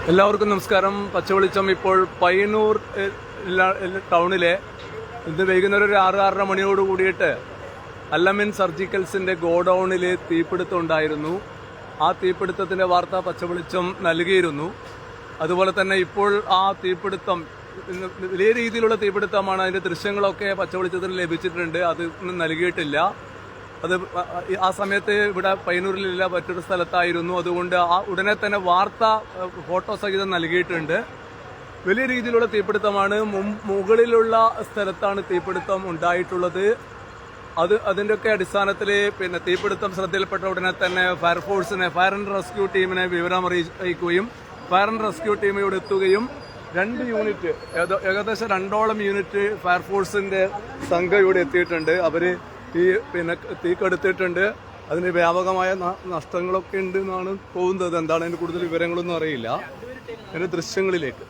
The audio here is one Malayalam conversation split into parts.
എല്ലാവർക്കും നമസ്കാരം. പച്ചവെളിച്ചം ഇപ്പോൾ പയ്യന്നൂർ ടൗണിലെ ഇന്ന് വൈകുന്നേരം ഒരു 6-6:30 മണിയോട് കൂടിയിട്ട് അല്ലമിൻ സർജിക്കൽസിന്റെ ഗോഡൌണിൽ തീപിടുത്തം ഉണ്ടായിരുന്നു. ആ തീപിടുത്തത്തിന്റെ വാർത്ത പച്ചവെളിച്ചം നൽകിയിരുന്നു. അതുപോലെ തന്നെ ഇപ്പോൾ ആ തീപിടുത്തം വലിയ രീതിയിലുള്ള തീപിടുത്തമാണ്. അതിന്റെ ദൃശ്യങ്ങളൊക്കെ പച്ചവെളിച്ചത്തിന് ലഭിച്ചിട്ടുണ്ട്. അത് നൽകിയിട്ടില്ല. അത് ആ സമയത്ത് ഇവിടെ പയ്യന്നൂരിലില്ല, മറ്റൊരു സ്ഥലത്തായിരുന്നു. അതുകൊണ്ട് ആ ഉടനെ തന്നെ വാർത്ത ഫോട്ടോ സഹിതം നൽകിയിട്ടുണ്ട്. വലിയ രീതിയിലുള്ള തീപിടുത്തമാണ്. മുകളിലുള്ള സ്ഥലത്താണ് തീപിടുത്തം ഉണ്ടായിട്ടുള്ളത്. അതിന്റെയൊക്കെ അടിസ്ഥാനത്തിൽ തീപിടുത്തം ശ്രദ്ധയിൽപ്പെട്ട ഉടനെ തന്നെ ഫയർ ആൻഡ് റെസ്ക്യൂ ടീമിനെ വിവരം അറിയിക്കുകയും ഫയർ ആൻഡ് റെസ്ക്യൂ ടീം ഇവിടെ എത്തുകയും 2 യൂണിറ്റ് ഏകദേശം 2ഓളം യൂണിറ്റ് ഫയർഫോഴ്സിന്റെ സംഘം ഇവിടെ എത്തിയിട്ടുണ്ട്. അവര് തീ കെടുത്തിട്ടുണ്ട്. അതിന് വ്യാപകമായ നഷ്ടങ്ങളൊക്കെ ഉണ്ട് എന്നാണ് തോന്നുന്നത്. എന്താണ് അതിന്റെ കൂടുതൽ വിവരങ്ങളൊന്നും അറിയില്ല. അതിന്റെ ദൃശ്യങ്ങളിലേക്ക്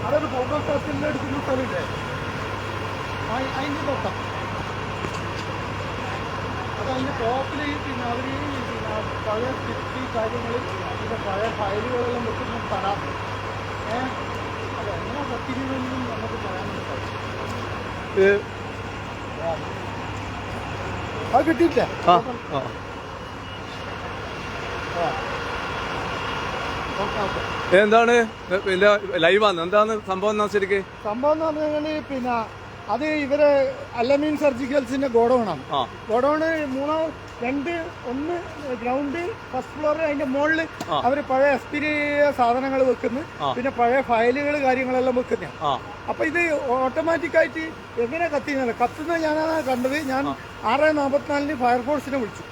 അതൊരു ഫോട്ടോ സ്റ്റാറ്റിൽ എടുക്കുന്ന സ്ഥലമില്ലേ, അതിൻ്റെ തൊട്ടം അത് അതിൻ്റെ ടോപ്പിൽ അവർ പഴയ സ്റ്റിച്ച് കാര്യങ്ങൾ പഴയ ഫയലുകളെല്ലാം വെക്കുന്ന തരാം. അത് എങ്ങനെ പറ്റിയിരുന്നെന്നും നമുക്ക് പറയാനൊന്നും കഴിയും. അത് കിട്ടിയില്ലേ? എന്താണ് ലൈവാണ്? എന്താണ് സംഭവം? എന്നാ ശരിക്കും സംഭവം എന്ന് പറഞ്ഞു കഴിഞ്ഞാൽ അത് ഇവര് Allameen സർജിക്കൽസിന്റെ ഗോഡൌണാണ്. Godown 1 ground, first floor, അതിന്റെ മുകളിൽ അവര് പഴയ എക്സ്പീരിയ സാധനങ്ങൾ വെക്കുന്നു. പിന്നെ പഴയ ഫയലുകൾ കാര്യങ്ങളെല്ലാം വെക്കുന്ന. അപ്പൊ ഇത് ഓട്ടോമാറ്റിക്കായിട്ട് എങ്ങനെ കത്തുന്നത് ഞാനാണ് കണ്ടത്. ഞാൻ 6:44 ഫയർഫോഴ്സിനെ വിളിച്ചു.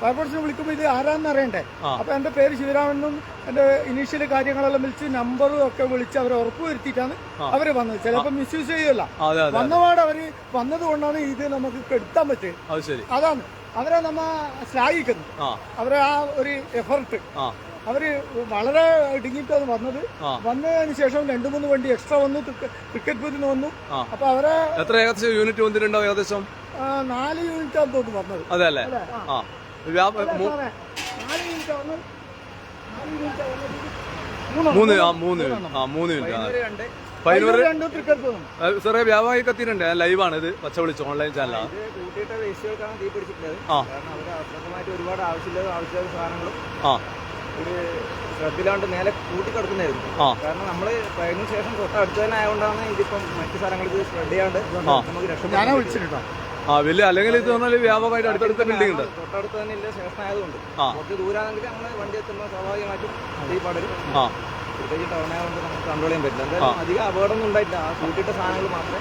ഫയർഫോഴ്സിനെ വിളിക്കുമ്പോൾ ഇത് ആരാന്ന് അറിയണ്ടേ. അപ്പൊ എന്റെ പേര് ശിവരാമനും എന്റെ ഇനീഷ്യൽ കാര്യങ്ങളെല്ലാം വിളിച്ച് നമ്പറും ഒക്കെ വിളിച്ച് അവരെ ഉറപ്പുവരുത്തിയിട്ടാണ് അവര് വന്നത്. ചിലപ്പോ മിസ്യൂസ് ചെയ്യല്ല. വന്നപാട് അവര് വന്നത് കൊണ്ടാണ് ഇത് നമുക്ക് കെടുത്താൻ പറ്റുക. അതാണ് അവരെ നമ്മ ശ്ലാഘിക്കുന്നു. അവരെ ആ ഒരു എഫർട്ട് അവര് വളരെ ഇടുങ്ങിയിട്ടാണ് വന്നത്. വന്നതിന് ശേഷം 2-3 വണ്ടി എക്സ്ട്രാ വന്നു, ക്രിക്കറ്റ് ബൂത്തിന് വന്നു. അപ്പൊ അവരെ എത്ര യൂണിറ്റ് വന്നിട്ടുണ്ടാവും? ഏകദേശം 4 യൂണിറ്റാണ് തോന്നുന്നു വന്നത്. അതെ അല്ലേ? 4 യൂണിറ്റ് വന്നത്. 3 യൂണിറ്റ്. സാറേ, വ്യാപകമായി കത്തിയിട്ടുണ്ട്. ലൈവാണ് ഇത്. പച്ച വിളിച്ചു ഓൺലൈൻ ചാനലാണ്. ഒരുപാട് ആവശ്യമില്ലാത്ത സാധനങ്ങളും ശ്രദ്ധയിലാണ്ട് നേരെ കൂട്ടിക്കിടക്കുന്നായിരുന്നു. കാരണം നമ്മള് കഴിഞ്ഞ ശേഷം തൊട്ടടുത്ത് തന്നെ ആയതുകൊണ്ടാണ് ഇതിപ്പം മറ്റു സ്ഥലങ്ങൾക്ക് സ്പ്രെഡ് ചെയ്യാണ്ട് നമുക്ക് രക്ഷപ്പെടാൻ. വലിയ അല്ലെങ്കിൽ ഇത് പറഞ്ഞാൽ വ്യാപകമായിട്ട് അടുത്തടുത്ത ബിൽഡിംഗ് ഉണ്ട്. തൊട്ടടുത്ത് തന്നെ ഇല്ല സ്റ്റേഷൻ ആയതുകൊണ്ട് കുറച്ച് ദൂരാണെങ്കിൽ നമ്മള് വണ്ടി എത്തുമ്പോൾ സ്വാഭാവികമായിട്ടും തീ പടരും. പ്രത്യേകിച്ച് ടൗണായതുകൊണ്ട് നമുക്ക് കൺട്രോൾ ചെയ്യാൻ പറ്റില്ല. എന്തായാലും അധികം അപകടമൊന്നും ഉണ്ടായിട്ടില്ല. ആ കൂട്ടിയിട്ട സാധനങ്ങൾ മാത്രമേ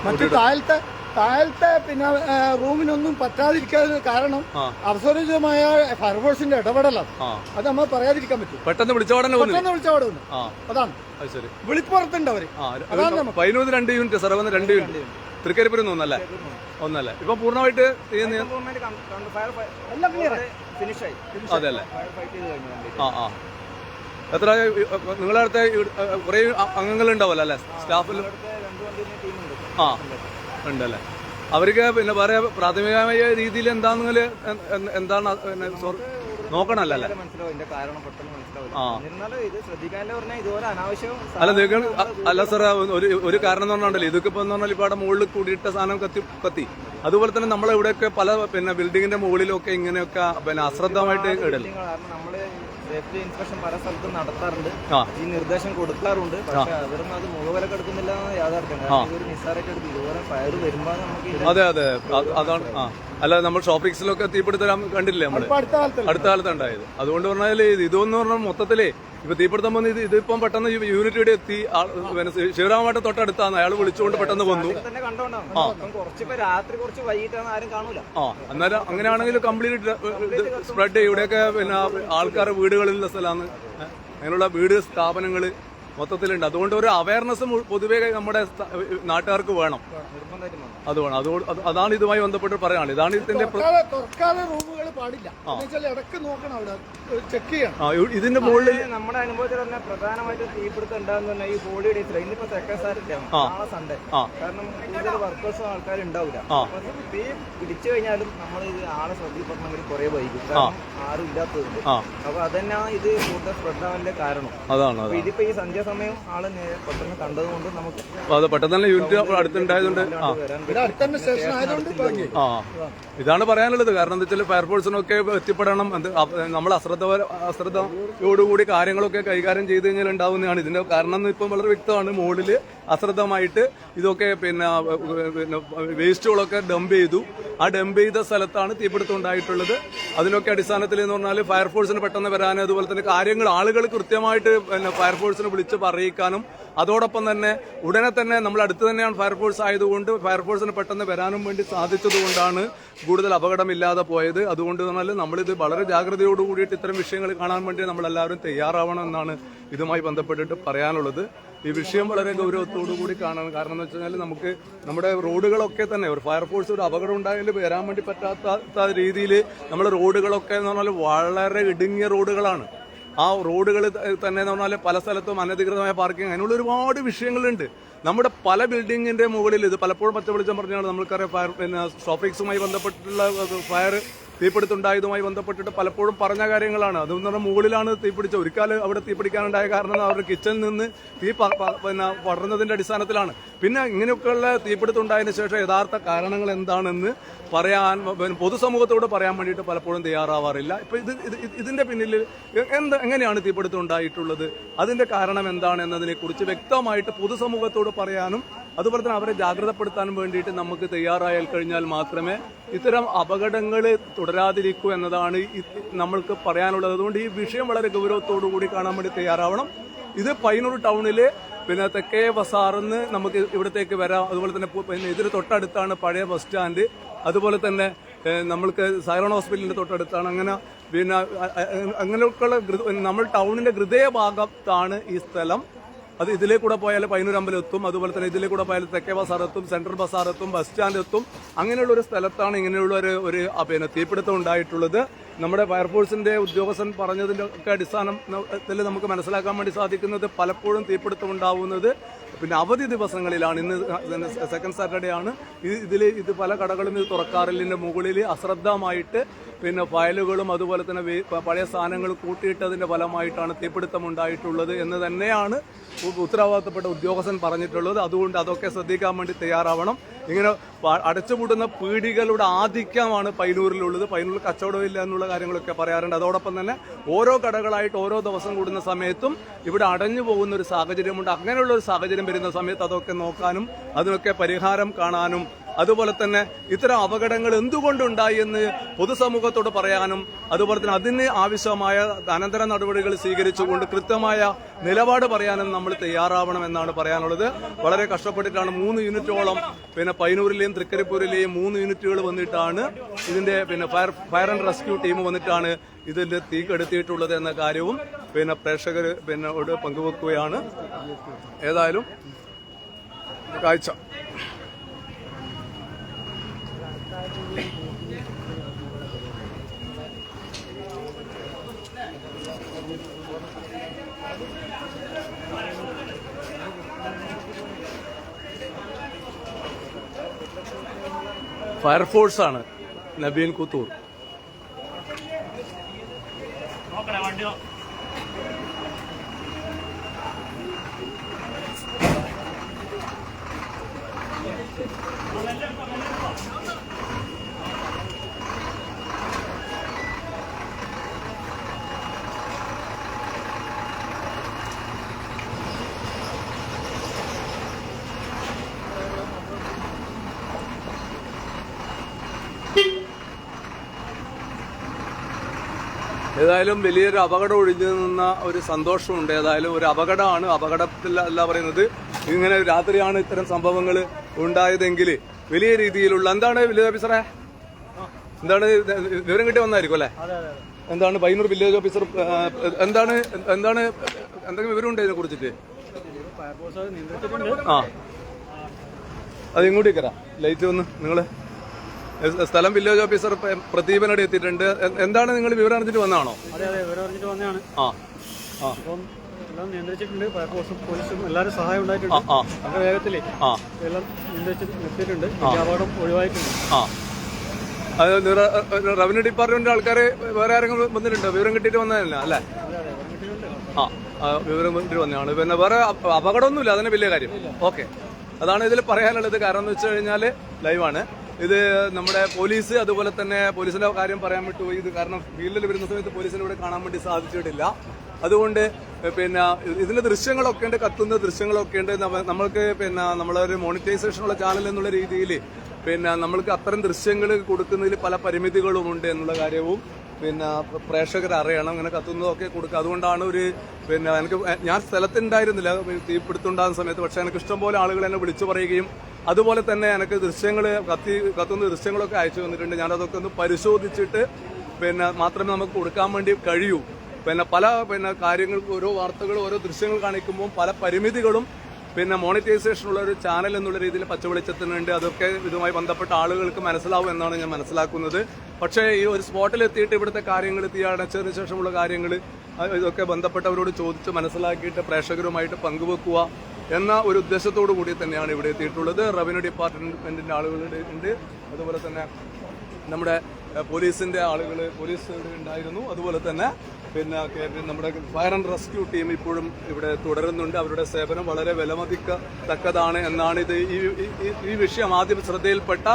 മറ്റു താഴത്തെ റൂമിനൊന്നും പറ്റാതിരിക്കാതെ കാരണം അപസ്വരമായ ഫയർഫോഴ്സിന്റെ ഇടപെടലാണ്. അത് നമ്മൾ പറയാതിരിക്കാൻ പറ്റും. പെട്ടെന്ന് വിളിച്ചോടനെ അതാണ് വിളിപ്പുറത്തുണ്ട് അവര്. അതാണ് 2 യൂണിറ്റ് സാറേ വന്ന് 2 യൂണിറ്റ് തൃക്കരിപ്പുരം ഒന്നല്ലേ ഇപ്പൊ പൂർണ്ണമായിട്ട് അതെ അല്ലേ? എത്ര നിങ്ങളുടെ അടുത്ത കുറെ അംഗങ്ങളുണ്ടാവല്ലോ അല്ലെ സ്റ്റാഫിൽ? ഉണ്ടല്ലേ? അവർക്ക് വേറെ പ്രാഥമികമായ രീതിയിൽ എന്താണ് നോക്കണല്ലേ? അല്ല സാറേ, ഒരു കാരണം എന്ന് പറഞ്ഞാൽ ഇതൊക്കെ ഇപ്പൊ പറഞ്ഞാൽ ഇപ്പൊ അവിടെ മുകളിൽ കൂടിയിട്ട സാധനം കത്തി അതുപോലെ തന്നെ നമ്മളിവിടെയൊക്കെ പല ബിൽഡിങ്ങിന്റെ മുകളിലൊക്കെ ഇങ്ങനെയൊക്കെ അശ്രദ്ധമായിട്ട് ഇടൽ. കാരണം നമ്മള് സേഫ്റ്റി ഇൻസ്പെക്ഷൻ പല സ്ഥലത്തും നടത്താറുണ്ട്, ഈ നിർദ്ദേശം കൊടുക്കാറുണ്ട്. പക്ഷെ അവരൊന്നും അത് മുഖവിലക്ക് എടുക്കുന്നില്ല യാഥാർത്ഥ്യം. ഒരു നിസ്സാരമായിട്ട് എടുത്ത് ഇതുപോലെ ഫയർ വരുമ്പോൾ നമുക്ക് അതെ അതാണ്. അല്ല, നമ്മൾ ഷോപ്പിംഗ്സിലൊക്കെ തീപിടുത്തം കണ്ടില്ലേ നമ്മള് അടുത്ത കാലത്ത് ഉണ്ടായത്. അതുകൊണ്ട് പറഞ്ഞാല് ഇതൊന്നും പറഞ്ഞാൽ മൊത്തത്തിലേ ഇപ്പൊ തീപിടുത്തം വന്ന് ഇതിപ്പം പെട്ടെന്ന് യൂണിറ്റ് ഇവിടെ എത്തി. ശിവരാമേട്ട തൊട്ടടുത്താണ്, അയാൾ വിളിച്ചുകൊണ്ട് പെട്ടെന്ന് വന്നു. രാത്രി കുറച്ച് വൈകിട്ടാണ് ആരും കാണൂല. അന്നേരം അങ്ങനെയാണെങ്കിൽ കംപ്ലീറ്റ് സ്പ്രെഡ് ഇവിടെയൊക്കെ ആൾക്കാരുടെ വീടുകളിലുള്ള സ്ഥലമാണ്. അങ്ങനെയുള്ള വീട് സ്ഥാപനങ്ങള് മൊത്തത്തിലുണ്ട്. അതുകൊണ്ട് ഒരു അവയർനെസ് പൊതുവേ നമ്മുടെ നാട്ടുകാർക്ക് വേണം. അത് വേണം. അതാണ് ഇതുമായി ബന്ധപ്പെട്ട് പറയാനുള്ളത്. ഇതാണ് ഇതിന്റെ റൂമുകൾ പാടില്ല, ഇടയ്ക്ക് നോക്കണം, അവിടെ ചെക്ക് ചെയ്യണം. ഇതിന്റെ മുകളിൽ നമ്മുടെ അനുഭവത്തിൽ തന്നെ പ്രധാനമായിട്ട് തീപിടുത്തം ഉണ്ടാകുന്ന ഈ ഹോളി ഡേയ്സിൽ, ഇന്നിപ്പോ സെക്കൻഡ് സാറ്റർഡേ ആണ്, നാളെ സൺഡേ. കാരണം കൂടുതൽ വർക്കേഴ്സും ആൾക്കാർ ഉണ്ടാവില്ല. തീ പിടിച്ചു കഴിഞ്ഞാലും നമ്മൾ ഇത് ആളെ ശ്രദ്ധയിൽപ്പെടണമെങ്കിൽ കുറെ വൈകും, കാരണം ആരും ഇല്ലാത്തതുണ്ട്. അപ്പൊ അതന്നെ ഇത് കൂടുതൽ സ്പ്രെഡ് ആവാനുള്ള കാരണം. അതാണ് ഇതിപ്പോ ഈ സന്ധ്യാസമയം ആള് പെട്ടെന്ന് കണ്ടതുകൊണ്ട് നമുക്ക് പെട്ടെന്ന് യൂണിറ്റ് അടുത്തുണ്ടായതുകൊണ്ട് ഇതാണ് പറയാനുള്ളത്. കാരണം എന്താ വെച്ചാൽ ഫയർഫോഴ്സിനൊക്കെ എത്തിപ്പെടണം. നമ്മൾ അശ്രദ്ധയോടുകൂടി കാര്യങ്ങളൊക്കെ കൈകാര്യം ചെയ്ത് കഴിഞ്ഞാൽ ഉണ്ടാവുന്നതാണ്. ഇതിന്റെ കാരണം ഇപ്പം വളരെ വ്യക്തമാണ്. മുകളില് അശ്രദ്ധമായിട്ട് ഇതൊക്കെ വേസ്റ്റുകളൊക്കെ ഡംപ് ചെയ്തു. ആ ഡംപ് ചെയ്ത സ്ഥലത്താണ് തീപിടുത്തം ഉണ്ടായിട്ടുള്ളത്. അതിനൊക്കെ അടിസ്ഥാനത്തിൽ എന്ന് പറഞ്ഞാൽ ഫയർഫോഴ്സിന് പെട്ടെന്ന് വരാനും അതുപോലെ തന്നെ ആളുകൾ കൃത്യമായിട്ട് ഫയർഫോഴ്സിനെ വിളിച്ച് പറയിക്കാനും അതോടൊപ്പം തന്നെ ഉടനെ തന്നെ നമ്മൾ അടുത്ത് തന്നെയാണ് ഫയർഫോഴ്സ് ആയതുകൊണ്ട് ഫയർഫോഴ്സിന് പെട്ടെന്ന് വരാനും വേണ്ടി സാധിച്ചതുകൊണ്ടാണ് കൂടുതൽ അപകടമില്ലാതെ പോയത്. അതുകൊണ്ട് പറഞ്ഞാൽ നമ്മളിത് വളരെ ജാഗ്രതയോട് കൂടിയിട്ട് ഇത്തരം വിഷയങ്ങൾ കാണാൻ വേണ്ടി നമ്മളെല്ലാവരും തയ്യാറാവണം എന്നാണ് ഇതുമായി ബന്ധപ്പെട്ടിട്ട് പറയാനുള്ളത്. ഈ വിഷയം വളരെ ഗൗരവത്തോടു കൂടി കാണണം. കാരണം എന്ന് വെച്ചാൽ നമുക്ക് നമ്മുടെ റോഡുകളൊക്കെ തന്നെ ഒരു ഫയർഫോഴ്സ് ഒരു അപകടം ഉണ്ടായാലും വരാൻ വേണ്ടി പറ്റാത്ത രീതിയിൽ നമ്മുടെ റോഡുകളൊക്കെ എന്ന് പറഞ്ഞാൽ വളരെ ഇടുങ്ങിയ റോഡുകളാണ്. ആ റോഡുകൾ തന്നെ എന്ന് പറഞ്ഞാൽ പല സ്ഥലത്തും അനധികൃതമായ പാർക്കിംഗ്, അതിനുള്ള ഒരുപാട് വിഷയങ്ങളുണ്ട്. നമ്മുടെ പല ബിൽഡിങ്ങിന്റെ മുകളിൽ ഇത് പലപ്പോഴും പച്ച വെളിച്ചം പറഞ്ഞാണ് നമ്മൾക്കറിയാം. ഷോപ്പിംഗ്സുമായി ബന്ധപ്പെട്ടിട്ടുള്ള ഫയർ തീപിടുത്തുണ്ടായതുമായി ബന്ധപ്പെട്ടിട്ട് പലപ്പോഴും പറഞ്ഞ കാര്യങ്ങളാണ്. അതെന്ന് പറഞ്ഞാൽ മുകളിലാണ് തീപിടിച്ചത്. ഒരിക്കലും അവിടെ തീപിടിക്കാനുണ്ടായ കാരണം അവരുടെ കിച്ചണിൽ നിന്ന് തീ പടർന്നതിന്റെ അടിസ്ഥാനത്തിലാണ്. പിന്നെ ഇങ്ങനെയൊക്കെയുള്ള തീപിടുത്തം ഉണ്ടായതിനു ശേഷം യഥാർത്ഥ കാരണങ്ങൾ എന്താണെന്ന് പറയാൻ പൊതുസമൂഹത്തോട് പറയാൻ വേണ്ടിയിട്ട് പലപ്പോഴും തയ്യാറാവാറില്ല. ഇപ്പൊ ഇതിന്റെ പിന്നിൽ എങ്ങനെയാണ് തീപിടുത്തം ഉണ്ടായിട്ടുള്ളത്, അതിന്റെ കാരണം എന്താണ് എന്നതിനെ കുറിച്ച് വ്യക്തമായിട്ട് പൊതുസമൂഹത്തോട് പറയാനും അതുപോലെ തന്നെ അവരെ ജാഗ്രതപ്പെടുത്താനും വേണ്ടിയിട്ട് നമുക്ക് തയ്യാറായാൽ കഴിഞ്ഞാൽ മാത്രമേ ഇത്തരം അപകടങ്ങൾ തുടരാതിരിക്കൂ എന്നതാണ് നമ്മൾക്ക് പറയാനുള്ളത്. അതുകൊണ്ട് ഈ വിഷയം വളരെ ഗൗരവത്തോടു കൂടി കാണാൻ വേണ്ടി തയ്യാറാവണം. ഇത് പയ്യന്നൂർ ടൗണിലെ തെക്കേ ബസാറിന്ന് നമുക്ക് ഇവിടത്തേക്ക് വരാം. അതുപോലെ തന്നെ ഇതിന് തൊട്ടടുത്താണ് പഴയ ബസ് സ്റ്റാൻഡ്. അതുപോലെ തന്നെ നമ്മൾക്ക് സൈറോൺ ഹോസ്പിറ്റലിന്റെ തൊട്ടടുത്താണ്. അങ്ങനെയൊക്കെയുള്ള നമ്മൾ ടൗണിന്റെ ഹൃദയഭാഗത്താണ് ഈ സ്ഥലം. അത് ഇതിലേ കൂടെ പോയാൽ പയ്യന്നൂർ അമ്പലം എത്തും. അതുപോലെ തന്നെ ഇതിലേ കൂടെ പോയാൽ തെക്കേ ബസാർ എത്തും, സെൻട്രൽ ബസാർ എത്തും, ബസ് സ്റ്റാൻഡ് എത്തും. അങ്ങനെയുള്ള ഒരു സ്ഥലത്താണ് ഇങ്ങനെയുള്ള ഒരു തീപിടുത്തം ഉണ്ടായിട്ടുള്ളത്. നമ്മുടെ ഫയർഫോഴ്സിന്റെ ഉദ്യോഗസ്ഥൻ പറഞ്ഞതിന്റെ ഒക്കെ അടിസ്ഥാനത്തിൽ നമുക്ക് മനസ്സിലാക്കാൻ വേണ്ടി സാധിക്കുന്നത് പലപ്പോഴും തീപിടുത്തം ഉണ്ടാവുന്നത് അവധി ദിവസങ്ങളിലാണ്. ഇന്ന് സെക്കൻഡ് സാറ്റർഡേ ആണ്. ഇത് പല കടകളും ഇത് തുറക്കാറില്ല. മുകളിൽ അശ്രദ്ധമായിട്ട് ഫയലുകളും അതുപോലെ തന്നെ പഴയ സാധനങ്ങൾ കൂട്ടിയിട്ടതിന്റെ ഫലമായിട്ടാണ് തീപിടുത്തം ഉണ്ടായിട്ടുള്ളത് എന്ന് തന്നെയാണ് ഉത്തരവാദിത്തപ്പെട്ട ഉദ്യോഗസ്ഥൻ പറഞ്ഞിട്ടുള്ളത്. അതുകൊണ്ട് അതൊക്കെ ശ്രദ്ധിക്കാൻ വേണ്ടി തയ്യാറാവണം. ഇങ്ങനെ അടച്ചുപൂട്ടുന്ന പീടികളുടെ ആധിക്യമാണ് പയ്യന്നൂരിലുള്ളത്. പയ്യന്നൂരിൽ കച്ചവടമില്ല എന്നുള്ള കാര്യങ്ങളൊക്കെ പറയാറുണ്ട്. അതോടൊപ്പം തന്നെ ഓരോ കടകളായിട്ട് ഓരോ ദിവസം കൂടുന്ന സമയത്തും ഇവിടെ അടഞ്ഞു പോകുന്ന ഒരു സാഹചര്യമുണ്ട്. അങ്ങനെയുള്ള ഒരു സാഹചര്യം വരുന്ന സമയത്ത് അതൊക്കെ നോക്കാനും അതിനൊക്കെ പരിഹാരം കാണാനും അതുപോലെ തന്നെ ഇത്തരം അപകടങ്ങൾ എന്തുകൊണ്ടുണ്ടായി എന്ന് പൊതുസമൂഹത്തോട് പറയാനും അതുപോലെ തന്നെ അതിന് ആവശ്യമായ അനന്തര നടപടികൾ സ്വീകരിച്ചുകൊണ്ട് കൃത്യമായ നിലപാട് പറയാനും നമ്മൾ തയ്യാറാവണമെന്നാണ് പറയാനുള്ളത്. വളരെ കഷ്ടപ്പെട്ടിട്ടാണ് 3 യൂണിറ്റോളം പയ്യന്നൂരിലെയും തൃക്കരിപ്പൂരിലെയും 3 യൂണിറ്റുകൾ വന്നിട്ടാണ് ഇതിന്റെ ഫയർ ആൻഡ് റെസ്ക്യൂ ടീം വന്നിട്ടാണ് ഇതിന്റെ തീ കെടുത്തിയിട്ടുള്ളത് എന്ന കാര്യവും പ്രേക്ഷകർ പങ്കുവെക്കുകയാണ്. ഏതായാലും കാഴ്ച ഫയർഫോഴ്സാണ് നബീൻ കുത്തൂർ. ഏതായാലും വലിയൊരു അപകടം ഒഴിഞ്ഞു നിന്ന ഒരു സന്തോഷമുണ്ട്. ഏതായാലും ഒരു അപകടമാണ്, അപകടത്തിൽ അല്ല പറയുന്നത്, ഇങ്ങനെ രാത്രിയാണ് ഇത്തരം സംഭവങ്ങൾ ഉണ്ടായതെങ്കിൽ വലിയ രീതിയിലുള്ള എന്താണ് വില്ലേജ് ഓഫീസറെ, എന്താണ് വിവരം കിട്ടി വന്നായിരിക്കും അല്ലെ? എന്താണ് പയ്യന്നൂർ വില്ലേജ് ഓഫീസർ എന്താണ് എന്താണ് എന്തെങ്കിലും വിവരം ഉണ്ട് ഇതിനെ കുറിച്ചിട്ട്? ആ അത് ഇങ്ങോട്ടേക്കരാ ലൈറ്റ് വന്ന് നിങ്ങള് സ്ഥലം വില്ലേജ് ഓഫീസർ പ്രദീപനോട് എത്തിയിട്ടുണ്ട്. എന്താണ് നിങ്ങൾ വിവരം അറിഞ്ഞിട്ട് വന്നതാണോ? അതെ വിവരം അറിഞ്ഞിട്ട് വന്നതാണ്. അപ്പം എല്ലാം നിയന്ത്രിച്ചിട്ടുണ്ട്. ഫയർഫോഴ്സും പോലീസും എല്ലാവരും സഹായം ഉണ്ടായിട്ടുണ്ട്. വളരെ വേഗത്തിലേ എല്ലാം നിയന്ത്രിച്ച് നിർത്തിയിട്ടുണ്ട്. അപകടം ഒഴിവായിട്ടുണ്ട്. റവന്യൂ ഡിപ്പാർട്ട്മെന്റ് ആൾക്കാര് വേറെ ആരെങ്കിലും വന്നിട്ടുണ്ടോ? വിവരം കിട്ടിയിട്ട് വന്നതല്ല അല്ലേ? വിവരം കിട്ടിയിട്ട് വന്നതാണ്. പിന്നെ വേറെ അപകടമൊന്നുമില്ല, അതിന് വലിയ കാര്യം. ഓക്കെ, അതാണ് ഇതിൽ പറയാനുള്ളത്. കാരണം എന്ന് വെച്ച് കഴിഞ്ഞാല് ലൈവാണ് ഇത്. നമ്മുടെ പോലീസ്, അതുപോലെ തന്നെ പോലീസിന്റെ കാര്യം പറയാൻ വിട്ടുപോയി. ഇത് കാരണം ഫീൽഡിൽ വരുന്ന സമയത്ത് പോലീസിനെ ഇവിടെ കാണാൻ വേണ്ടി സാധിച്ചിട്ടില്ല. അതുകൊണ്ട് പിന്നെ ഇതിന്റെ ദൃശ്യങ്ങളൊക്കെ ഉണ്ട്, കത്തുന്ന ദൃശ്യങ്ങളൊക്കെ ഉണ്ട്. നമ്മൾക്ക് പിന്നെ നമ്മളൊരു മോണിറ്റൈസേഷനുള്ള ചാനൽ എന്നുള്ള രീതിയിൽ പിന്നെ നമ്മൾക്ക് അത്തരം ദൃശ്യങ്ങൾ കൊടുക്കുന്നതിൽ പല പരിമിതികളുമുണ്ട് എന്നുള്ള കാര്യവും പിന്നെ പ്രേക്ഷകർ അറിയണം. ഇങ്ങനെ കത്തുന്നതൊക്കെ കൊടുക്കുക. അതുകൊണ്ടാണ് ഒരു പിന്നെ ഞാൻ സ്ഥലത്തുണ്ടായിരുന്നില്ല തീപിടുത്തുണ്ടാകുന്ന സമയത്ത്. പക്ഷെ എനിക്ക് ഇഷ്ടംപോലെ ആളുകൾ എന്നെ വിളിച്ചു പറയുകയും അതുപോലെ തന്നെ എനിക്ക് ദൃശ്യങ്ങൾ കത്തുന്ന ദൃശ്യങ്ങളൊക്കെ അയച്ചു തന്നിട്ടുണ്ട്. ഞാനതൊക്കെ ഒന്ന് പരിശോധിച്ചിട്ട് പിന്നെ മാത്രമേ നമുക്ക് കൊടുക്കാൻ വേണ്ടി കഴിയൂ. പിന്നെ പല കാര്യങ്ങൾ, ഓരോ വാർത്തകൾ, ഓരോ ദൃശ്യങ്ങൾ കാണിക്കുമ്പോൾ പല പരിമിതികളും പിന്നെ മോണിറ്റൈസേഷനുള്ള ഒരു ചാനൽ എന്നുള്ള രീതിയിൽ പച്ചവെളിച്ചത്തിനുണ്ട്. അതൊക്കെ ഇതുമായി ബന്ധപ്പെട്ട ആളുകൾക്ക് മനസ്സിലാവും എന്നാണ് ഞാൻ മനസ്സിലാക്കുന്നത്. പക്ഷേ ഈ ഒരു സ്പോട്ടിൽ എത്തിയിട്ട് ഇവിടുത്തെ കാര്യങ്ങൾ, തീ അടച്ചതിന് ശേഷമുള്ള കാര്യങ്ങൾ ഇതൊക്കെ ബന്ധപ്പെട്ടവരോട് ചോദിച്ച് മനസ്സിലാക്കിയിട്ട് പ്രേക്ഷകരുമായിട്ട് പങ്കുവെക്കുക എന്ന ഒരു ഉദ്ദേശത്തോടു കൂടി തന്നെയാണ് ഇവിടെ എത്തിയിട്ടുള്ളത്. റവന്യൂ ഡിപ്പാർട്ട്മെന്റിന്റെ ആളുകളുണ്ട്, അതുപോലെ തന്നെ നമ്മുടെ പോലീസിന്റെ ആളുകൾ, പോലീസ് ഉണ്ടായിരുന്നു. അതുപോലെ തന്നെ പിന്നെ നമ്മുടെ ഫയർ ആൻഡ് റെസ്ക്യൂ ടീം ഇപ്പോഴും ഇവിടെ തുടരുന്നുണ്ട്. അവരുടെ സേവനം വളരെ വിലമതിക്കത്തക്കതാണ് എന്നാണ് ഇത് ഈ വിഷയം ആദ്യം ശ്രദ്ധയിൽപ്പെട്ട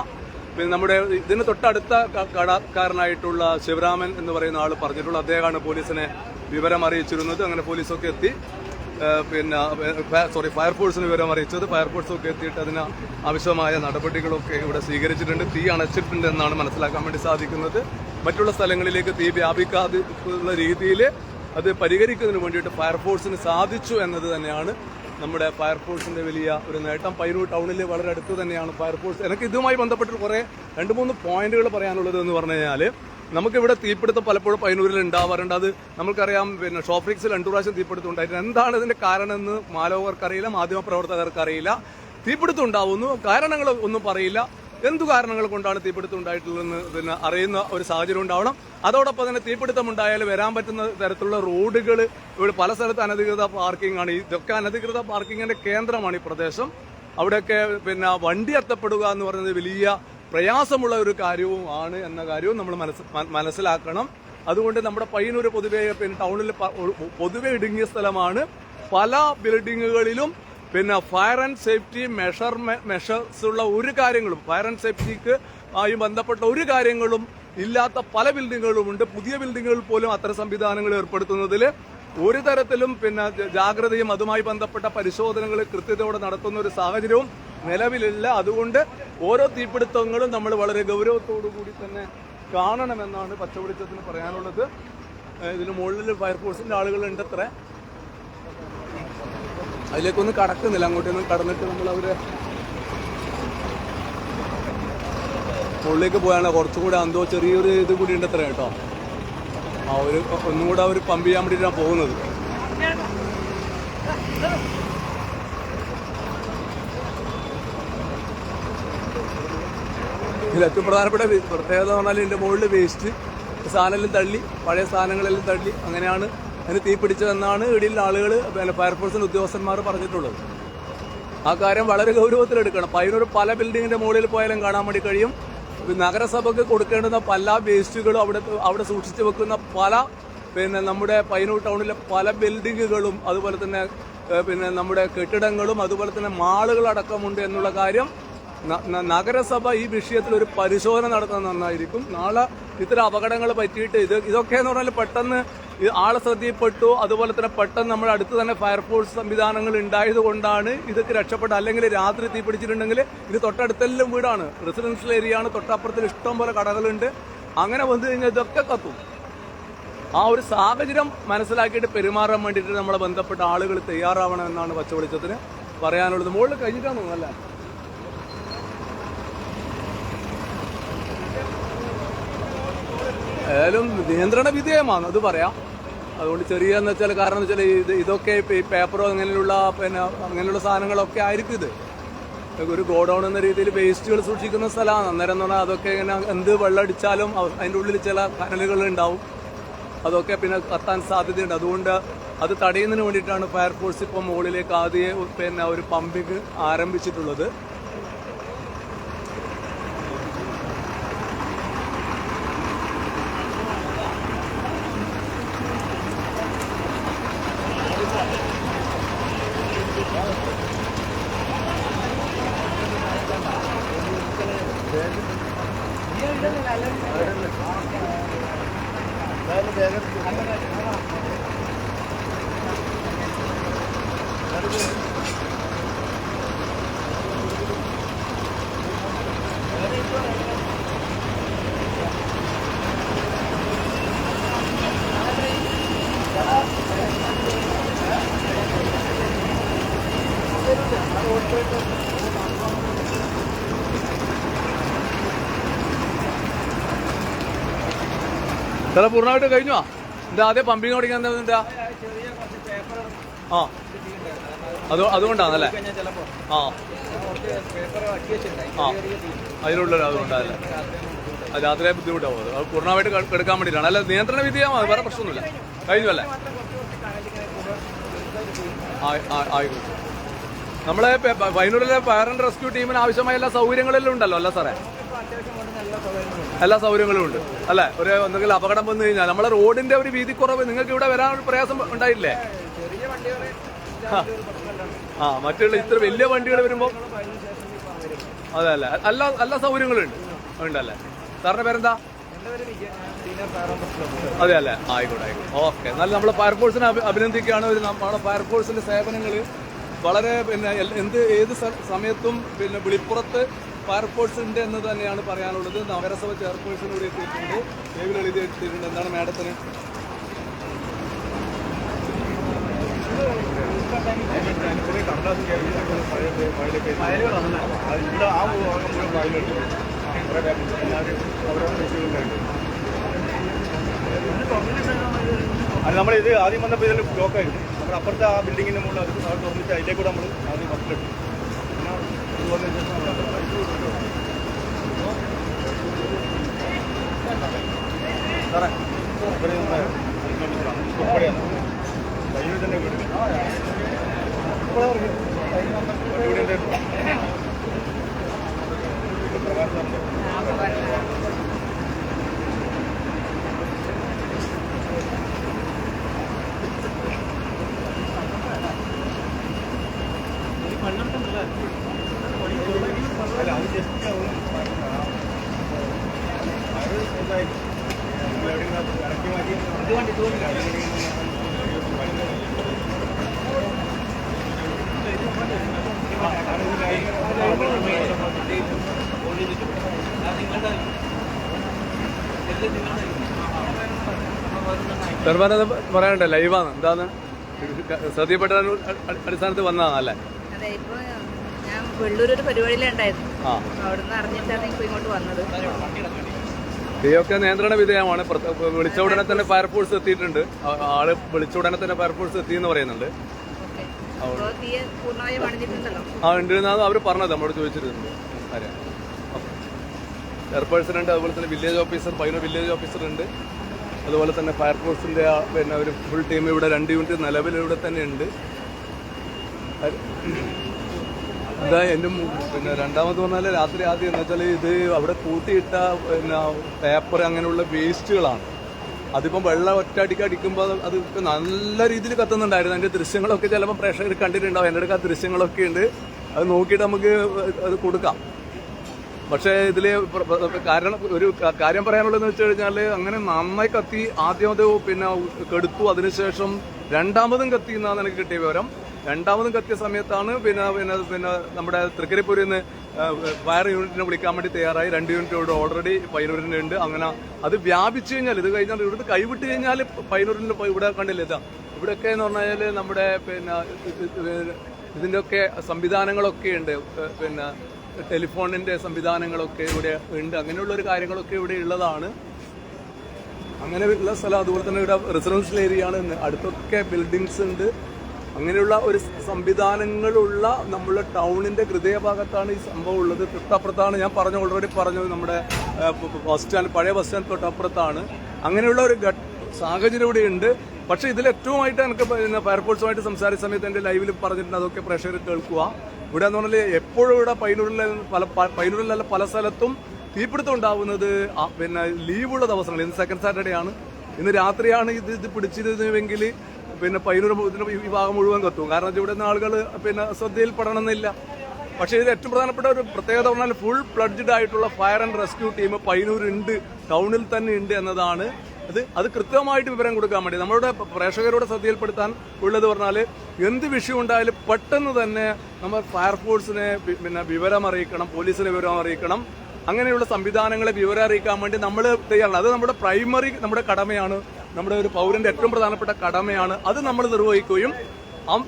പിന്നെ നമ്മുടെ ഇതിന് തൊട്ടടുത്ത കടക്കാരനായിട്ടുള്ള ശിവരാമൻ എന്ന് പറയുന്ന ആൾ പറഞ്ഞിട്ടുള്ളത്. അദ്ദേഹമാണ് പോലീസിനെ വിവരം അറിയിച്ചിരുന്നത്. അങ്ങനെ പോലീസൊക്കെ എത്തി പിന്നെ ഫയർഫോഴ്സിന് വിവരം അറിയിച്ചത്. ഫയർഫോഴ്സൊക്കെ എത്തിയിട്ട് അതിന് ആവശ്യമായ നടപടികളൊക്കെ ഇവിടെ സ്വീകരിച്ചിട്ടുണ്ട്. തീ അണച്ചിട്ടുണ്ട് എന്നാണ് മനസ്സിലാക്കാൻ വേണ്ടി സാധിക്കുന്നത്. മറ്റുള്ള സ്ഥലങ്ങളിലേക്ക് തീ വ്യാപിക്കാതെയുള്ള രീതിയിൽ അത് പരിഹരിക്കുന്നതിന് വേണ്ടിയിട്ട് ഫയർഫോഴ്സിന് സാധിച്ചു എന്നത് തന്നെയാണ് നമ്മുടെ ഫയർഫോഴ്സിന്റെ വലിയ ഒരു നേട്ടം. പയ്യന്നൂർ ടൗണിൽ വളരെ അടുത്ത് തന്നെയാണ് ഫയർഫോഴ്സ്. എനിക്ക് ഇതുമായി ബന്ധപ്പെട്ട് കുറേ 2-3 പോയിന്റുകൾ പറയാനുള്ളത് എന്ന് പറഞ്ഞു കഴിഞ്ഞാൽ, നമുക്കിവിടെ തീപിടുത്തം പലപ്പോഴും പയ്യന്നൂരിൽ ഉണ്ടാവാറുണ്ട്. അത് നമുക്കറിയാം. പിന്നെ ഷോഫ്രിക്സിൽ 2 പ്രാവശ്യം തീപിടുത്തം ഉണ്ടായിട്ടുണ്ട്. എന്താണ് ഇതിന്റെ കാരണം എന്ന് മാലോകർക്കറിയില്ല, മാധ്യമപ്രവർത്തകർക്കറിയില്ല. തീപിടുത്തം ഉണ്ടാവുന്നു, കാരണങ്ങൾ ഒന്നും പറയില്ല. എന്തു കാരണങ്ങൾ കൊണ്ടാണ് തീപിടുത്തം ഉണ്ടായിട്ടുള്ളതെന്ന് പിന്നെ അറിയുന്ന ഒരു സാഹചര്യം ഉണ്ടാവണം. അതോടൊപ്പം തന്നെ തീപിടുത്തം ഉണ്ടായാൽ വരാൻ പറ്റുന്ന തരത്തിലുള്ള റോഡുകൾ ഇവിടെ പല സ്ഥലത്ത് അനധികൃത പാർക്കിംഗ് ആണ്. ഇതൊക്കെ അനധികൃത പാർക്കിങ്ങിന്റെ കേന്ദ്രമാണ് ഈ പ്രദേശം. അവിടെയൊക്കെ പിന്നെ വണ്ടി എത്തപ്പെടുക എന്ന് പറയുന്നത് വലിയ പ്രയാസമുള്ള ഒരു കാര്യവും ആണ് എന്ന കാര്യവും നമ്മൾ മനസ്സിലാക്കണം. അതുകൊണ്ട് നമ്മുടെ പയ്യന്നൂർ പൊതുവെ പിന്നെ ടൗണിൽ പൊതുവെ ഇടുങ്ങിയ സ്ഥലമാണ്. പല ബിൽഡിങ്ങുകളിലും പിന്നെ ഫയർ ആൻഡ് സേഫ്റ്റി മെഷേഴ്സ് ഉള്ള ഒരു കാര്യങ്ങളും, ഫയർ ആൻഡ് സേഫ്റ്റിക്ക് ആയി ബന്ധപ്പെട്ട ഒരു കാര്യങ്ങളും ഇല്ലാത്ത പല ബിൽഡിങ്ങുകളുമുണ്ട്. പുതിയ ബിൽഡിങ്ങുകൾ പോലും അത്തരം സംവിധാനങ്ങൾ ഏർപ്പെടുത്തുന്നതിൽ ഒരു തരത്തിലും പിന്നെ ജാഗ്രതയും അതുമായി ബന്ധപ്പെട്ട പരിശോധനകൾ കൃത്യതയോടെ നടത്തുന്ന ഒരു സാഹചര്യവും നിലവിലില്ല. അതുകൊണ്ട് ഓരോ തീപിടുത്തങ്ങളും നമ്മൾ വളരെ ഗൗരവത്തോടു കൂടി തന്നെ കാണണമെന്നാണ് പച്ചവെളിച്ചത്തിന് പറയാനുള്ളത്. ഇതിന് മുകളിൽ ഫയർഫോഴ്സിന്റെ ആളുകളുണ്ട്. അത്ര അതിലേക്കൊന്നും കടക്കുന്നില്ല. അങ്ങോട്ടൊന്നും കടന്നിട്ട് നമ്മൾ അവര് മുകളിലേക്ക് പോയാണ്. കുറച്ചുകൂടെ എന്തോ ചെറിയൊരു ഇത് കൂടി ഉണ്ട് അത്ര കേട്ടോ. ഒന്നും കൂടെ അവർ പമ്പ് ചെയ്യാൻ വേണ്ടിയിട്ടാണ് പോകുന്നത്. ഇതിൽ ഏറ്റവും പ്രധാനപ്പെട്ട പ്രത്യേകത എന്ന് പറഞ്ഞാൽ ഇതിന്റെ മുകളിൽ വേസ്റ്റ് സാധനമെല്ലാം തള്ളി, പഴയ സാധനങ്ങളെല്ലാം തള്ളി, അങ്ങനെയാണ് അതിന് തീ പിടിച്ചതെന്നാണ് ഇടയിലുള്ള ആളുകൾ ഫയർഫോഴ്സിന്റെ ഉദ്യോഗസ്ഥന്മാർ പറഞ്ഞിട്ടുള്ളത്. ആ കാര്യം വളരെ ഗൗരവത്തിലെടുക്കണം. പയ്യന്നൂർ പല ബിൽഡിങ്ങിന്റെ മുകളിൽ പോയാലും കാണാൻ വേണ്ടി കഴിയും. നഗരസഭയ്ക്ക് കൊടുക്കേണ്ടുന്ന പല വേസ്റ്റുകളും അവിടെ സൂക്ഷിച്ചു വെക്കുന്ന പല പിന്നെ നമ്മുടെ പയ്യന്നൂർ ടൗണിലെ പല ബിൽഡിങ്ങുകളും അതുപോലെ തന്നെ പിന്നെ നമ്മുടെ കെട്ടിടങ്ങളും അതുപോലെ തന്നെ മാളുകളടക്കമുണ്ട് എന്നുള്ള കാര്യം നഗരസഭ ഈ വിഷയത്തിൽ ഒരു പരിശോധന നടത്തുന്നത് നന്നായിരിക്കും. നാളെ ഇത്തരം അപകടങ്ങൾ പറ്റിയിട്ട് ഇതൊക്കെ എന്ന് പറഞ്ഞാൽ പെട്ടെന്ന് ആളെ ശ്രദ്ധയിൽപ്പെട്ടു. അതുപോലെ തന്നെ പെട്ടെന്ന് നമ്മുടെ അടുത്ത് തന്നെ ഫയർഫോഴ്സ് സംവിധാനങ്ങൾ ഉണ്ടായത് കൊണ്ടാണ് ഇതൊക്കെ രക്ഷപ്പെട്ടത്. അല്ലെങ്കിൽ രാത്രി തീ പിടിച്ചിട്ടുണ്ടെങ്കിൽ ഇത് തൊട്ടടുത്തെല്ലാം വീടാണ്, റെസിഡൻഷ്യൽ ഏരിയ ആണ്, തൊട്ടപ്പുറത്തിൽ ഇഷ്ടം പോലെ കടകളുണ്ട്. അങ്ങനെ വന്നു കഴിഞ്ഞാൽ ഇതൊക്കെ കത്തും. ആ ഒരു സാഹചര്യം മനസ്സിലാക്കിയിട്ട് പെരുമാറാൻ വേണ്ടിയിട്ട് നമ്മളെ ബന്ധപ്പെട്ട ആളുകൾ തയ്യാറാവണമെന്നാണ് പച്ചവെളിച്ചത്തിന് പറയാനുള്ളത്. മുകളിൽ കഴിഞ്ഞിട്ടാണ് തോന്നുന്നല്ല. ഏതായാലും നിയന്ത്രണ വിധേയമാണ് അത് പറയാം. അതുകൊണ്ട് ചെറിയ എന്ന് വെച്ചാൽ കാരണം എന്ന് വെച്ചാൽ ഇതൊക്കെ ഈ പേപ്പറോ അങ്ങനെയുള്ള സാധനങ്ങളൊക്കെ ആയിരിക്കും. ഇത് ഒരു ഗോഡൌൺ എന്ന രീതിയിൽ വേസ്റ്റുകൾ സൂക്ഷിക്കുന്ന സ്ഥലമാണ്. അന്നേരം എന്ന് പറഞ്ഞാൽ അതൊക്കെ ഇങ്ങനെ എന്ത് വെള്ളം അടിച്ചാലും അതിൻ്റെ ഉള്ളിൽ ചില കനലുകൾ ഉണ്ടാവും. അതൊക്കെ പിന്നെ കത്താൻ സാധ്യതയുണ്ട്. അതുകൊണ്ട് അത് തടയുന്നതിന് വേണ്ടിയിട്ടാണ് ഫയർഫോഴ്സ് ഇപ്പോൾ മുകളിലേക്ക് ആദ്യം ഒരു പമ്പിങ് ആരംഭിച്ചിട്ടുള്ളത്. സ്ഥല പൂർണ്ണമായിട്ട് കഴിഞ്ഞോ? എന്താ ആദ്യം പമ്പിങ് ഓടിക്കാൻ എന്താ? ആ അതുകൊണ്ടാണല്ലേ? ആ അതിനുള്ളിൽ അതുകൊണ്ടല്ലേ രാത്രിയെ ബുദ്ധിമുട്ടാവും. അത് പൂർണ്ണമായിട്ട് എടുക്കാൻ വേണ്ടിയിട്ടാണ്. അല്ല നിയന്ത്രണ വിധേയമാണ്, വേറെ പ്രശ്നമൊന്നുമില്ല. കഴിഞ്ഞു അല്ലേ? ആയിക്കോട്ടെ. നമ്മളെ പയ്യന്നൂരിലെ ഫയർ ആൻഡ് റെസ്ക്യൂ ടീമിന് ആവശ്യമായ എല്ലാ സൗകര്യങ്ങളിലും ഉണ്ടല്ലോ അല്ല സാറേ? എല്ലാ സൗകര്യങ്ങളും ഉണ്ട് അല്ലെ? ഒരു എന്തെങ്കിലും അപകടം വന്നു കഴിഞ്ഞാൽ നമ്മളെ റോഡിന്റെ ഒരു വീതി കുറവ് നിങ്ങൾക്ക് ഇവിടെ വരാൻ ഒരു പ്രയാസം ഉണ്ടായില്ലേ? മറ്റുള്ള ഇത്ര വലിയ വണ്ടികൾ വരുമ്പോ അതെ അല്ലേ? എല്ലാ സൗകര്യങ്ങളും ഉണ്ടല്ലേ? സാറിന്റെ പേരെന്താ? അതെ അല്ലേ? ആയിക്കോട്ടെ. ഓക്കെ. എന്നാൽ നമ്മളെ ഫയർഫോഴ്സിനെ അഭിനന്ദിക്കുകയാണ്. നമ്മുടെ ഫയർഫോഴ്സിന്റെ സേവനങ്ങൾ വളരെ ഏത് സമയത്തും വിളിപ്പുറത്ത് ഫയർഫോഴ്സ് ഉണ്ട് എന്ന് തന്നെയാണ് പറയാനുള്ളത്. നഗരസഭ ചെയർപേഴ്സൺ കൂടി എത്തിയിട്ടുണ്ട്, ടേബിൾ എഴുതി എത്തിയിട്ടുണ്ട്. എന്താണ് മാഡത്തിന്? അത് നമ്മളിത് ആദ്യം വന്നപ്പോൾ ഇതിൽ ബ്ലോക്ക് ആയിരുന്നു. നമ്മൾ അപ്പുറത്തെ ആ ബിൽഡിങ്ങിന്റെ മുകളിൽ അത് തുറന്നിട്ട് അതിലേക്കൂടെ നമ്മൾ ആദ്യം ബസ്സിലിട്ടു. സാറേ ഉൾപ്പെടെയാണ് കയ്യിൽ തന്നെ വീട് വീടിൻ്റെ പ്രകാശമുണ്ട്. അല്ല അത് ജസ്റ്റ് ഇറക്കി മാറ്റി ചെറുപാനത് പറയാനുണ്ട്. ലൈവാണ്. എന്താണ് ശ്രദ്ധപ്പെട്ട അടിസ്ഥാനത്തിൽ വന്നതാണല്ലേ? അതെ. ഇപ്പൊ ഞാൻ വെള്ളൂരൊരു പരിപാടിയിലുണ്ടായിരുന്നു. അവിടുന്ന് അറിഞ്ഞിട്ടാണ് ഇപ്പൊ ഇങ്ങോട്ട് വന്നത്. തീയൊക്കെ നിയന്ത്രണ വിധേയമാണ്. വിളിച്ച ഉടനെ തന്നെ ഫയർഫോഴ്സ് എത്തിയിട്ടുണ്ട്. ആള് വിളിച്ച ഉടനെ തന്നെ ഫയർഫോഴ്സ് എത്തിയെന്ന് പറയുന്നുണ്ട്. ഉണ്ടെന്നാണ് അവർ പറഞ്ഞത്. നമ്മളോട് ചോദിച്ചിട്ടുണ്ട്. ചെയർപേഴ്സൺ ഉണ്ട്, അതുപോലെ തന്നെ village officer, Payyanur village officer ഉണ്ട്. അതുപോലെ തന്നെ ഫയർഫോഴ്സിന്റെ ഒരു ഫുൾ ടീം ഇവിടെ 2 യൂണിറ്റ് നിലവിലിവിടെ തന്നെ ഉണ്ട്. ഇതാ എൻ്റെ രണ്ടാമത് പറഞ്ഞാൽ രാത്രി ആദ്യം എന്ന് വെച്ചാൽ ഇത് അവിടെ കൂട്ടിയിട്ട പേപ്പർ അങ്ങനെയുള്ള വേസ്റ്റുകളാണ്. അതിപ്പം വെള്ളം ഒറ്റയടിക്ക് അടിക്കുമ്പോൾ അത് നല്ല രീതിയിൽ കത്തുന്നുണ്ടായിരുന്നു. അതിന്റെ ദൃശ്യങ്ങളൊക്കെ ചിലപ്പോൾ പ്രേക്ഷകർ കണ്ടിട്ടുണ്ടാവും. എൻ്റെ അടുത്ത് ആ ദൃശ്യങ്ങളൊക്കെ ഉണ്ട്. അത് നോക്കിയിട്ട് നമുക്ക് അത് കൊടുക്കാം. പക്ഷേ ഇതില് ഒരു കാര്യം പറയാനുള്ളതെന്ന് വെച്ച് കഴിഞ്ഞാല് അങ്ങനെ നന്നായി കത്തി ആദ്യം അത് പിന്നെ കെടുത്തു, അതിനുശേഷം രണ്ടാമതും കത്തി എന്നാണ് എനിക്ക് കിട്ടിയ വിവരം. രണ്ടാമതും കത്തിയ സമയത്താണ് പിന്നെ പിന്നെ പിന്നെ നമ്മുടെ തൃക്കരിപ്പൂരിൽ നിന്ന് ഫയർ യൂണിറ്റിനെ വിളിക്കാൻ വേണ്ടി തയ്യാറായി. 2 യൂണിറ്റോട് ഓൾറെഡി പയ്യന്നൂരിനുണ്ട്. അങ്ങനെ അത് വ്യാപിച്ചു കഴിഞ്ഞാൽ, ഇത് കഴിഞ്ഞാൽ ഇവിടുന്ന് കൈവിട്ട് കഴിഞ്ഞാൽ പയ്യന്നൂരിൽ ഇവിടെ കണ്ടില്ല. ഇതാ ഇവിടെയൊക്കെ എന്ന് പറഞ്ഞാൽ നമ്മുടെ പിന്നെ ഇതിൻ്റെയൊക്കെ സംവിധാനങ്ങളൊക്കെ ഉണ്ട്. പിന്നെ ടെലിഫോണിന്റെ സംവിധാനങ്ങളൊക്കെ ഇവിടെ ഉണ്ട്. അങ്ങനെയുള്ളൊരു കാര്യങ്ങളൊക്കെ ഇവിടെ ഉള്ളതാണ്. അങ്ങനെ ഉള്ള സ്ഥലം. അതുപോലെ തന്നെ ഇവിടെ റെസിഡൻഷ്യൽ ഏരിയ ആണ്. അടുത്തൊക്കെ ബിൽഡിങ്സ് ഉണ്ട്. അങ്ങനെയുള്ള ഒരു സംവിധാനങ്ങളുള്ള നമ്മുടെ ടൗണിന്റെ ഹൃദയഭാഗത്താണ് ഈ സംഭവം ഉള്ളത്. തൊട്ടപ്പുറത്താണ് ഞാൻ ഓൾറെഡി പറഞ്ഞു, നമ്മുടെ ബസ് സ്റ്റാൻഡ്, പഴയ ബസ് സ്റ്റാൻഡ് തൊട്ടപ്പുറത്താണ്. അങ്ങനെയുള്ള ഒരു സാഹചര്യം ഇവിടെ ഉണ്ട്. പക്ഷെ ഇതിൽ ഏറ്റവുമായിട്ട് എനിക്ക് പിന്നെ ഫയർഫോഴ്സുമായിട്ട് സംസാരിച്ച സമയത്ത് എന്റെ ലൈവിൽ പറഞ്ഞിട്ടുണ്ട്, അതൊക്കെ പ്രഷർ കേൾക്കുക. ഇവിടെ എന്ന് പറഞ്ഞാൽ എപ്പോഴും ഇവിടെ പയ്യന്നൂരിലല്ല പല സ്ഥലത്തും തീപിടുത്തം ഉണ്ടാവുന്നത് പിന്നെ ലീവുള്ള ദിവസങ്ങൾ. ഇന്ന് സെക്കൻഡ് സാറ്റർഡേ ആണ്. ഇന്ന് രാത്രിയാണ് ഇത് പിടിച്ചിരുന്നുവെങ്കിൽ പിന്നെ പയ്യന്നൂർ ഈ ഭാഗം മുഴുവൻ കത്തും. കാരണം ഇവിടെ നിന്ന് ആളുകൾ പിന്നെ ശ്രദ്ധയിൽപ്പെടണമെന്നില്ല. പക്ഷേ ഇത് ഏറ്റവും പ്രധാനപ്പെട്ട ഒരു പ്രത്യേകത പറഞ്ഞാൽ ഫുൾ പ്ലഡ്ജഡ് ആയിട്ടുള്ള ഫയർ ആൻഡ് റെസ്ക്യൂ ടീം പയ്യന്നൂരുണ്ട്, ടൗണിൽ തന്നെ ഉണ്ട് എന്നതാണ്. അത് കൃത്യമായിട്ട് വിവരം കൊടുക്കാൻ വേണ്ടി നമ്മളുടെ പ്രേക്ഷകരോട് ശ്രദ്ധയിൽപ്പെടുത്താൻ ഉള്ളത് പറഞ്ഞാൽ എന്ത് വിഷയം ഉണ്ടായാലും പെട്ടെന്ന് തന്നെ നമ്മൾ ഫയർഫോഴ്സിനെ പിന്നെ വിവരം അറിയിക്കണം, പോലീസിനെ വിവരം അറിയിക്കണം. അങ്ങനെയുള്ള സംവിധാനങ്ങളെ വിവരം അറിയിക്കാൻ വേണ്ടി നമ്മൾ തയ്യാറാണ്. അത് നമ്മുടെ പ്രൈമറി നമ്മുടെ കടമയാണ്, നമ്മുടെ ഒരു പൗരന്റെ ഏറ്റവും പ്രധാനപ്പെട്ട കടമയാണ്. അത് നമ്മൾ നിർവഹിക്കുകയും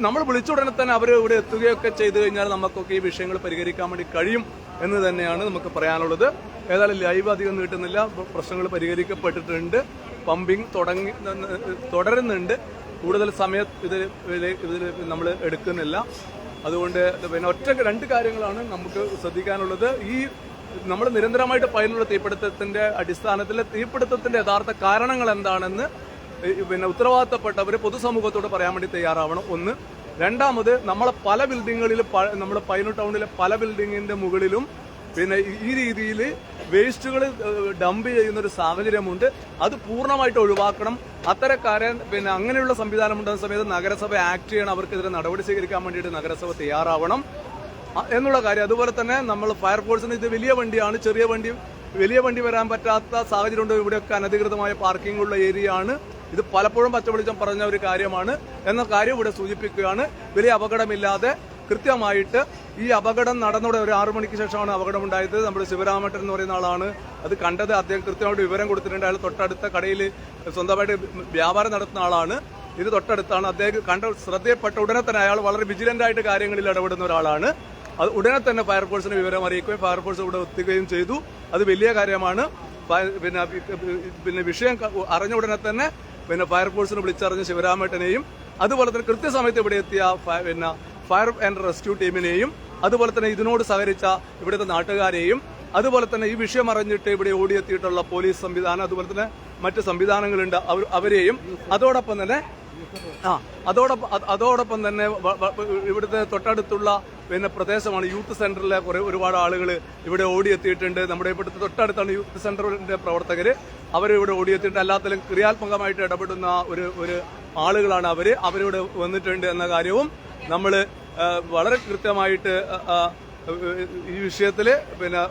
നമ്മൾ വിളിച്ച ഉടനെ തന്നെ അവർ ഇവിടെ എത്തുകയൊക്കെ ചെയ്തു കഴിഞ്ഞാൽ നമുക്കൊക്കെ ഈ വിഷയങ്ങൾ പരിഹരിക്കാൻ വേണ്ടി കഴിയും എന്ന് തന്നെയാണ് നമുക്ക് പറയാനുള്ളത്. ഏതായാലും ലൈവ് അധികം നീട്ടുന്നില്ല. പ്രശ്നങ്ങൾ പരിഹരിക്കപ്പെട്ടിട്ടുണ്ട്. പമ്പിങ് തുടരുന്നുണ്ട്. കൂടുതൽ സമയം ഇതിൽ നമ്മൾ എടുക്കുന്നില്ല. അതുകൊണ്ട് പിന്നെ രണ്ട് കാര്യങ്ങളാണ് നമുക്ക് ശ്രദ്ധിക്കാനുള്ളത്. ഈ നമ്മൾ നിരന്തരമായിട്ട് പയ്യന്നൂർ തീപിടുത്തത്തിന്റെ അടിസ്ഥാനത്തിൽ തീപിടുത്തത്തിന്റെ യഥാർത്ഥ കാരണങ്ങൾ എന്താണെന്ന് പിന്നെ ഉത്തരവാദിത്തപ്പെട്ടവർ പൊതുസമൂഹത്തോട് പറയാൻ വേണ്ടി തയ്യാറാവണം. ഒന്ന്. രണ്ടാമത് നമ്മളെ പല ബിൽഡിങ്ങുകളിലും നമ്മുടെ പയ്യന്നൂർ ടൗണിലെ പല ബിൽഡിങ്ങിന്റെ മുകളിലും പിന്നെ ഈ രീതിയിൽ വേസ്റ്റുകൾ ഡംപ് ചെയ്യുന്ന ഒരു സാഹചര്യമുണ്ട്. അത് പൂർണ്ണമായിട്ട് ഒഴിവാക്കണം. അത്തരക്കാരെ പിന്നെ അങ്ങനെയുള്ള സംവിധാനം ഉണ്ടാകുന്ന സമയത്ത് നഗരസഭ ആക്ട് ചെയ്യണം. അവർക്കെതിരെ നടപടി സ്വീകരിക്കാൻ വേണ്ടിയിട്ട് നഗരസഭ തയ്യാറാവണം എന്നുള്ള കാര്യം. അതുപോലെ തന്നെ നമ്മൾ ഫയർഫോഴ്സിന് ഇത് വലിയ വണ്ടിയാണ്, വലിയ വണ്ടി വരാൻ പറ്റാത്ത സാഹചര്യമുണ്ട്. ഇവിടെയൊക്കെ അനധികൃതമായ പാർക്കിംഗ് ഉള്ള ഏരിയ ആണ്. ഇത് പലപ്പോഴും പച്ചവെളിച്ചം പറഞ്ഞ ഒരു കാര്യമാണ് എന്ന കാര്യം ഇവിടെ സൂചിപ്പിക്കുകയാണ്. വലിയ അപകടമില്ലാതെ കൃത്യമായിട്ട് ഈ അപകടം നടന്നവിടെ ഒരു 6 മണിക്ക് ശേഷമാണ് അപകടം ഉണ്ടായത്. നമ്മുടെ ശിവരാമേട്ടൻ എന്ന് പറയുന്ന ആളാണ് അത് കണ്ടത്. അദ്ദേഹം കൃത്യമായിട്ട് വിവരം കൊടുത്തിട്ടുണ്ട്. അയാൾ തൊട്ടടുത്ത കടയിൽ സ്വന്തമായിട്ട് വ്യാപാരം നടത്തുന്ന ആളാണ്. ഇത് തൊട്ടടുത്താണ്. അദ്ദേഹം ശ്രദ്ധയപ്പെട്ട ഉടനെ തന്നെ അയാൾ വളരെ വിജിലന്റ് ആയിട്ട് കാര്യങ്ങളിൽ ഇടപെടുന്ന ഒരാളാണ്. അത് ഉടനെ തന്നെ ഫയർഫോഴ്സിന് വിവരം അറിയിക്കുകയും ഫയർഫോഴ്സ് ഇവിടെ എത്തുകയും ചെയ്തു. അത് വലിയ കാര്യമാണ്. പിന്നെ വിഷയം അറിഞ്ഞ ഉടനെ തന്നെ പിന്നെ ഫയർഫോഴ്സിനെ വിളിച്ചറിഞ്ഞ ശിവരാമേട്ടനെയും അതുപോലെ തന്നെ കൃത്യസമയത്ത് ഇവിടെ എത്തിയ പിന്നെ ഫയർ ആൻഡ് റെസ്ക്യൂ ടീമിനെയും അതുപോലെ തന്നെ ഇതിനോട് സഹകരിച്ച ഇവിടുത്തെ നാട്ടുകാരെയും അതുപോലെ തന്നെ ഈ വിഷയം അറിഞ്ഞിട്ട് ഇവിടെ ഓടിയെത്തിയിട്ടുള്ള പോലീസ് സംവിധാനം അതുപോലെ തന്നെ മറ്റ് സംവിധാനങ്ങളുണ്ട് അവരെയും അതോടൊപ്പം തന്നെ ഇവിടുത്തെ തൊട്ടടുത്തുള്ള പിന്നെ പ്രദേശമാണ് യൂത്ത് സെന്ററിലെ ഒരുപാട് ആളുകൾ ഇവിടെ ഓടിയെത്തിയിട്ടുണ്ട്. നമ്മുടെ ഇവിടുത്തെ തൊട്ടടുത്താണ് യൂത്ത് സെന്ററിന്റെ പ്രവർത്തകര്. അവരിവിടെ ഓടിയെത്തിയിട്ട് എല്ലാത്തിലും ക്രിയാത്മകമായിട്ട് ഇടപെടുന്ന ഒരു ആളുകളാണ് അവരിവിടെ വന്നിട്ടുണ്ട് എന്ന കാര്യവും നമ്മൾ വളരെ കൃത്യമായിട്ട് ഈ വിഷയത്തില് പിന്നെ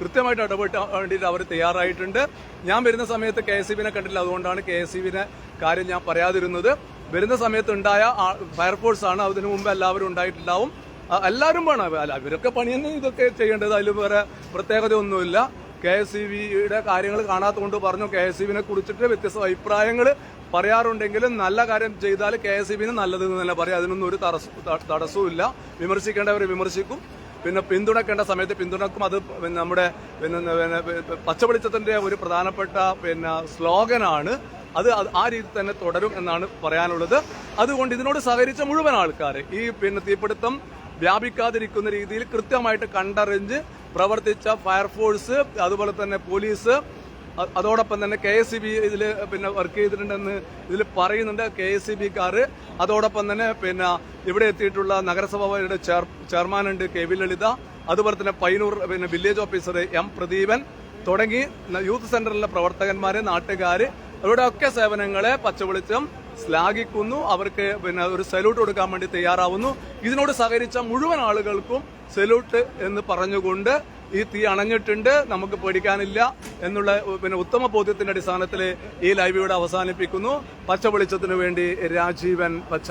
കൃത്യമായിട്ട് ഇടപെട്ടാൻ വേണ്ടിയിട്ട് അവർ തയ്യാറായിട്ടുണ്ട്. ഞാൻ വരുന്ന സമയത്ത് KSEBിനെ കണ്ടില്ല. അതുകൊണ്ടാണ് KSEBിനെ കാര്യം ഞാൻ പറയാതിരുന്നത്. വരുന്ന സമയത്ത് ഉണ്ടായ ഫയർഫോഴ്സ് ആണ്. അതിനു മുമ്പ് എല്ലാവരും ഉണ്ടായിട്ടുണ്ടാവും. എല്ലാവരും വേണം. ഇവരൊക്കെ പണി തന്നെ ഇതൊക്കെ ചെയ്യേണ്ടത്. അതിൽ വേറെ പ്രത്യേകതയൊന്നുമില്ല. KSEBിയുടെ കാര്യങ്ങൾ കാണാത്തതുകൊണ്ട് പറഞ്ഞു. KSEBിനെ കുറിച്ചിട്ട് വ്യത്യസ്ത അഭിപ്രായങ്ങൾ പറയാറുണ്ടെങ്കിലും നല്ല കാര്യം ചെയ്താൽ KSEBിന് നല്ലത് എന്ന് തന്നെ പറയാം. അതിനൊന്നും ഒരു തടസ്സവും ഇല്ല. വിമർശിക്കേണ്ടവർ വിമർശിക്കും, പിന്നെ പിന്തുണക്കേണ്ട സമയത്ത് പിന്തുണക്കും. അത് നമ്മുടെ പച്ചവെളിച്ചത്തിന്റെ ഒരു പ്രധാനപ്പെട്ട പിന്നെ സ്ലോഗനാണ്. അത് ആ രീതി തന്നെ തുടരും എന്നാണ് പറയാനുള്ളത്. അതുകൊണ്ട് ഇതിനോട് സഹകരിച്ച മുഴുവൻ ആൾക്കാർ ഈ പിന്നെ തീപിടുത്തം വ്യാപിക്കാതിരിക്കുന്ന രീതിയിൽ കൃത്യമായിട്ട് കണ്ടറിഞ്ഞ് പ്രവർത്തിച്ച ഫയർഫോഴ്സ് അതുപോലെ തന്നെ പോലീസ് അതോടൊപ്പം തന്നെ KSEB ഇതിൽ പിന്നെ വർക്ക് ചെയ്തിട്ടുണ്ടെന്ന് ഇതിൽ പറയുന്നുണ്ട്. KSEBക്കാർ അതോടൊപ്പം തന്നെ പിന്നെ ഇവിടെ എത്തിയിട്ടുള്ള നഗരസഭയുടെ ചെയർമാനുണ്ട് KV ലളിത, അതുപോലെ തന്നെ പയ്യന്നൂർ പിന്നെ വില്ലേജ് ഓഫീസർ M പ്രദീപൻ തുടങ്ങി യൂത്ത് സെന്ററിലെ പ്രവർത്തകന്മാര് നാട്ടുകാര് ഇവിടെയൊക്കെ സേവനങ്ങളെ പച്ചവെളിച്ചം ശ്ലാഘിക്കുന്നു. അവർക്ക് പിന്നെ ഒരു സല്യൂട്ട് കൊടുക്കാൻ വേണ്ടി തയ്യാറാവുന്നു. ഇതിനോട് സഹകരിച്ച മുഴുവൻ ആളുകൾക്കും സല്യൂട്ട് എന്ന് പറഞ്ഞുകൊണ്ട് ഈ തീ അണഞ്ഞിട്ടുണ്ട്, നമുക്ക് പേടിക്കാനില്ല എന്നുള്ള ഉത്തമ ബോധ്യത്തിന്റെ അടിസ്ഥാനത്തിൽ ഈ ലൈവ് ഇവിടെ അവസാനിപ്പിക്കുന്നു. പച്ച വെളിച്ചത്തിനു വേണ്ടി രാജീവൻ പച്ച.